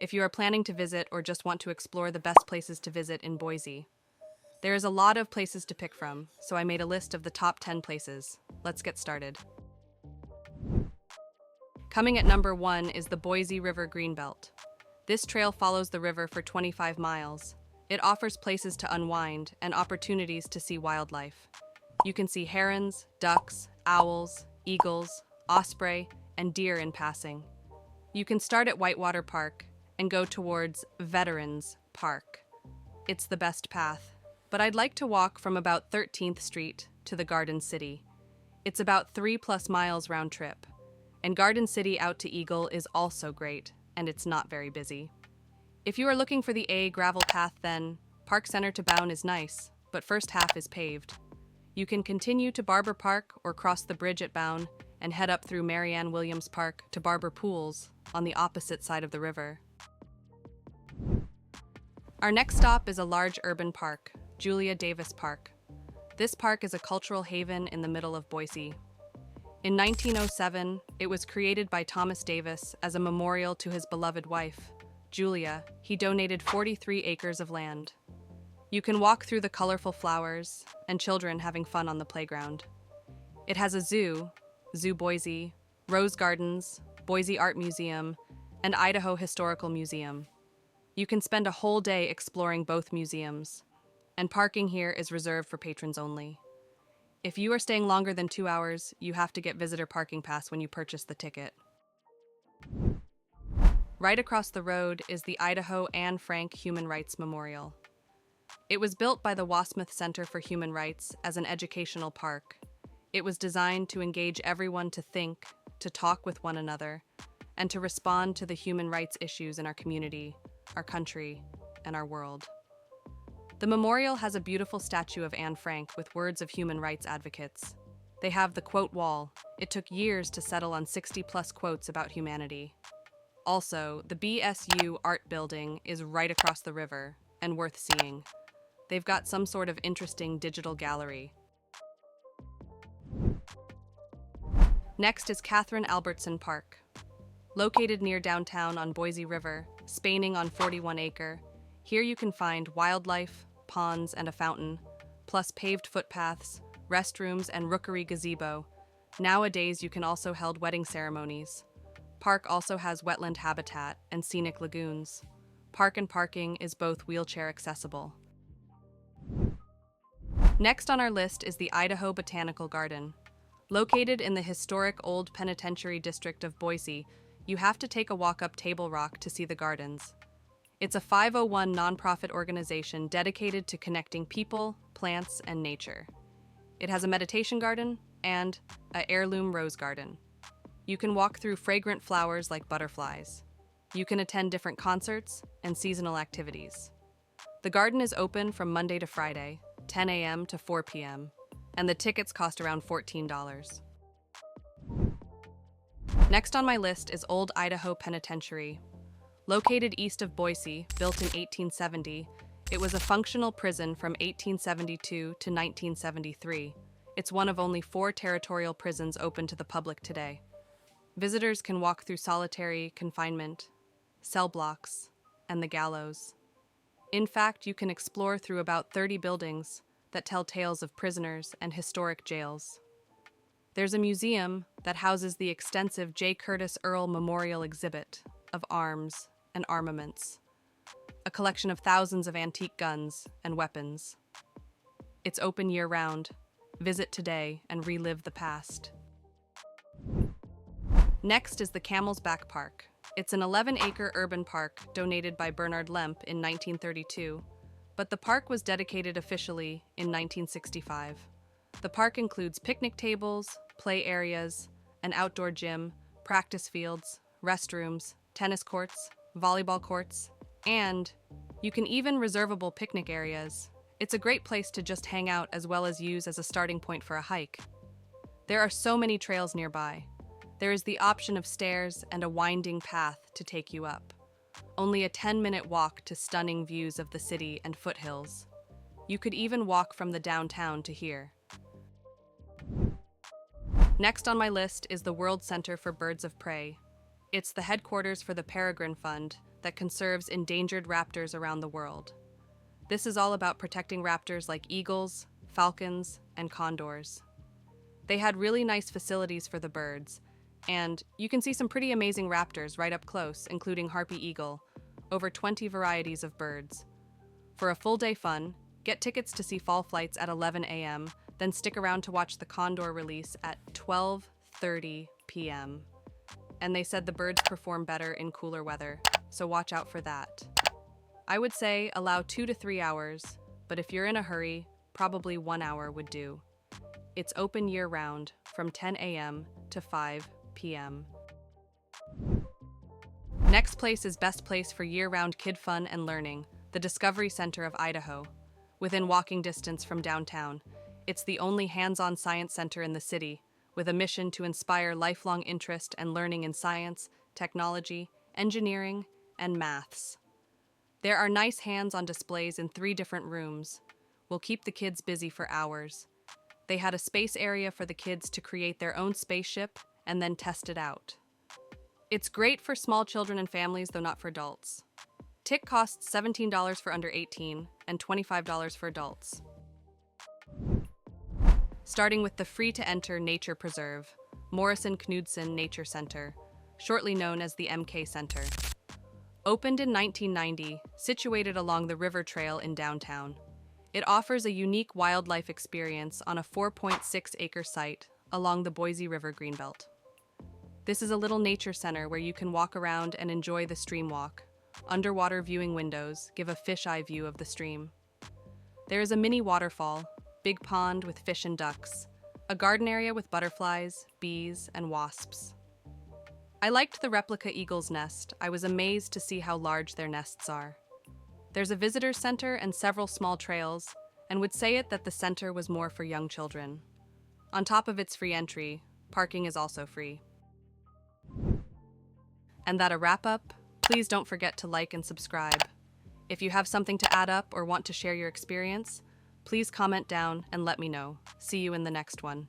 if you are planning to visit or just want to explore the best places to visit in Boise. There is a lot of places to pick from, so I made a list of the top 10 places. Let's get started. Coming at number 1 is the Boise River Greenbelt. This trail follows the river for 25 miles. It offers places to unwind and opportunities to see wildlife. You can see herons, ducks, owls, eagles, osprey, and deer in passing. You can start at Whitewater Park and go towards Veterans Park. It's the best path, but I'd like to walk from about 13th Street to the Garden City. It's about 3+ miles round trip. And Garden City out to Eagle is also great, and it's not very busy. If you are looking for the A gravel path, then Park Center to Boune is nice, but first half is paved. You can continue to Barber Park or cross the bridge at Boune and head up through Marianne Williams Park to Barber Pools on the opposite side of the river. Our next stop is a large urban park, Julia Davis Park. This park is a cultural haven in the middle of Boise. In 1907, it was created by Thomas Davis as a memorial to his beloved wife, Julia. He donated 43 acres of land. You can walk through the colorful flowers and children having fun on the playground. It has a zoo, Zoo Boise, Rose Gardens, Boise Art Museum, and Idaho Historical Museum. You can spend a whole day exploring both museums, and parking here is reserved for patrons only. If you are staying longer than 2 hours, you have to get visitor parking pass when you purchase the ticket. Right across the road is the Idaho Anne Frank Human Rights Memorial. It was built by the Wasmuth Center for Human Rights as an educational park. It was designed to engage everyone to think, to talk with one another, and to respond to the human rights issues in our community, our country, and our world. The memorial has a beautiful statue of Anne Frank with words of human rights advocates. They have the quote wall. It took years to settle on 60+ quotes about humanity. Also, the BSU art building is right across the river and worth seeing. They've got some sort of interesting digital gallery. Next is Kathryn Albertson Park. Located near downtown on Boise River, spanning on 41 acre, here you can find wildlife, ponds, and a fountain, plus paved footpaths, restrooms, and rookery gazebo. Nowadays, you can also hold wedding ceremonies. Park also has wetland habitat and scenic lagoons. Park and parking is both wheelchair accessible. Next on our list is the Idaho Botanical Garden. Located in the historic Old Penitentiary district of Boise, you have to take a walk up Table Rock to see the gardens. It's a 501 nonprofit organization dedicated to connecting people, plants, and nature. It has a meditation garden and an heirloom rose garden. You can walk through fragrant flowers like butterflies. You can attend different concerts and seasonal activities. The garden is open from Monday to Friday, 10 a.m. to 4 p.m., and the tickets cost around $14. Next on my list is Old Idaho Penitentiary. Located east of Boise, built in 1870, it was a functional prison from 1872 to 1973. It's one of only 4 territorial prisons open to the public today. Visitors can walk through solitary confinement, cell blocks, and the gallows. In fact, you can explore through about 30 buildings that tell tales of prisoners and historic jails. There's a museum that houses the extensive J. Curtis Earl Memorial Exhibit of arms and armaments, a collection of thousands of antique guns and weapons. It's open year-round. Visit today and relive the past. Next is the Camel's Back Park. It's an 11-acre urban park donated by Bernard Lemp in 1932, but the park was dedicated officially in 1965. The park includes picnic tables, play areas, an outdoor gym, practice fields, restrooms, tennis courts, volleyball courts, and you can even reservable picnic areas. It's a great place to just hang out as well as use as a starting point for a hike. There are so many trails nearby. There is the option of stairs and a winding path to take you up. Only a 10-minute walk to stunning views of the city and foothills. You could even walk from the downtown to here. Next on my list is the World Center for Birds of Prey. It's the headquarters for the Peregrine Fund that conserves endangered raptors around the world. This is all about protecting raptors like eagles, falcons, and condors. They had really nice facilities for the birds, and you can see some pretty amazing raptors right up close, including harpy eagle, over 20 varieties of birds. For a full-day fun, get tickets to see fall flights at 11 a.m., then stick around to watch the condor release at 12:30 p.m. And they said the birds perform better in cooler weather, so watch out for that. I would say allow 2 to 3 hours, but if you're in a hurry, probably 1 hour would do. It's open year-round, from 10 a.m. to 5 p.m. Next place is best place for year-round kid fun and learning, the Discovery Center of Idaho. Within walking distance from downtown, it's the only hands-on science center in the city, with a mission to inspire lifelong interest and learning in science, technology, engineering, and maths. There are nice hands-on displays in 3 different rooms. We'll keep the kids busy for hours. They had a space area for the kids to create their own spaceship and then test it out. It's great for small children and families, though not for adults. Ticket costs $17 for under 18 and $25 for adults. Starting with the free-to-enter nature preserve, Morrison-Knudsen Nature Center, shortly known as the MK Center. Opened in 1990, situated along the river trail in downtown. It offers a unique wildlife experience on a 4.6-acre site along the Boise River greenbelt. This is a little nature center where you can walk around and enjoy the stream walk. Underwater viewing windows give a fisheye view of the stream. There is a mini waterfall, big pond with fish and ducks, a garden area with butterflies, bees, and wasps. I liked the replica eagle's nest. I was amazed to see how large their nests are. There's a visitor center and several small trails, and would say it that the center was more for young children. On top of its free entry, parking is also free. And that a wrap-up? Please don't forget to like and subscribe. If you have something to add up or want to share your experience, please comment down and let me know. See you in the next one.